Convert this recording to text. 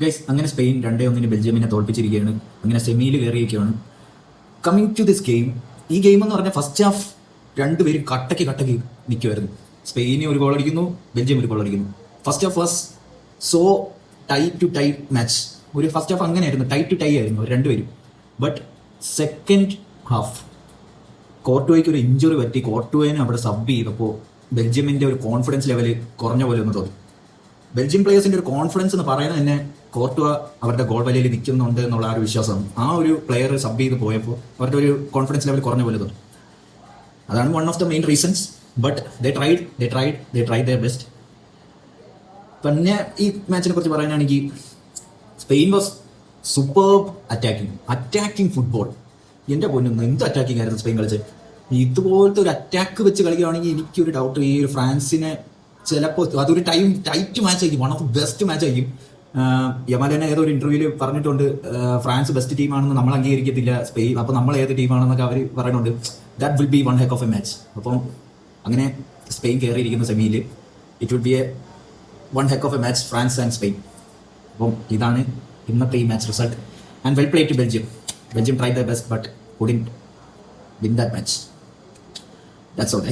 Guys അങ്ങനെ Spain 2-1 ബെൽജിയമിനെ തോൽപ്പിച്ചിരിക്കുകയാണ്. അങ്ങനെ സെമിയിൽ കയറിയിരിക്കുകയാണ്. കമ്മിങ് ടു ദിസ് ഗെയിം, ഈ ഗെയിം എന്ന് പറഞ്ഞാൽ ഫസ്റ്റ് ഹാഫ് രണ്ടുപേരും കട്ടക്ക് നിൽക്കുമായിരുന്നു. സ്പെയിന് ഒരു ഗോൾ അടിക്കുന്നു, ബെൽജിയം ഒരു ഗോൾ അടിക്കുന്നു. First half was so tight to tight match. ഒരു ഫസ്റ്റ് ഹാഫ് അങ്ങനെയായിരുന്നു, ടൈറ്റ് ടു ടൈ ആയിരുന്നു രണ്ടുപേരും. ബട്ട് സെക്കൻഡ് ഹാഫ് കോർട്ടുവയ്ക്ക് ഒരു ഇഞ്ചുറി പറ്റി. കോർട്ടുവേനെ അവിടെ സബ് ചെയ്തപ്പോൾ ബെൽജിയമിന്റെ ഒരു കോൺഫിഡൻസ് ലെവൽ കുറഞ്ഞ പോലെ ഒന്ന് തോന്നി. ബെൽജിയം പ്ലേയേഴ്സിന്റെ ഒരു കോൺഫിഡൻസ് എന്ന് പറയുന്നത് തന്നെ കോർട്ടുവ അവരുടെ ഗോൾ വലയിൽ നിൽക്കുന്നുണ്ട് എന്നുള്ള ആ ഒരു വിശ്വാസമാണ്. ആ ഒരു പ്ലെയർ സബ് ചെയ്ത് പോയപ്പോൾ അവരുടെ ഒരു കോൺഫിഡൻസ് ലെവൽ കുറഞ്ഞ പോലെ തോന്നി. അതാണ് one of the main reasons. But they tried there best. പിന്നെ ഈ മാച്ചിനെ കുറിച്ച് പറയാനാണെങ്കിൽ Spain was superb attacking football. എൻ്റെ പൊന്നു, എന്ത് അറ്റാക്കിംഗ് ആയിരുന്നു സ്പെയിൻ കളിച്ചത്. ഇതുപോലത്തെ ഒരു അറ്റാക്ക് വെച്ച് കളിക്കുകയാണെങ്കിൽ എനിക്കൊരു ഡൗട്ട്, ഈ ഒരു ഫ്രാൻസിനെ ചിലപ്പോൾ അതൊരു ടൈറ്റ് മാച്ച് ആയിരിക്കും, one of the best match ആയിരിക്കും. യമാൽ തന്നെ ഏതോ ഒരു ഇന്റർവ്യൂവിൽ പറഞ്ഞിട്ടുണ്ട്, ഫ്രാൻസ് ബെസ്റ്റ് ടീമാണെന്ന് നമ്മൾ അംഗീകരിക്കത്തില്ല സ്പെയിൻ, അപ്പോൾ നമ്മൾ ഏത് ടീമാണെന്നൊക്കെ അവർ പറയുന്നുണ്ട്. That will be one heck of a match. അപ്പം അങ്ങനെ സ്പെയിൻ കയറിയിരിക്കുന്ന സെമിയിൽ it will be a one heck of a match, France and Spain. അപ്പം ഇതാണ് ഇന്നത്തെ ഈ match result. And well played to Belgium. Belgium tried their best but couldn't win that match. That's all, guys.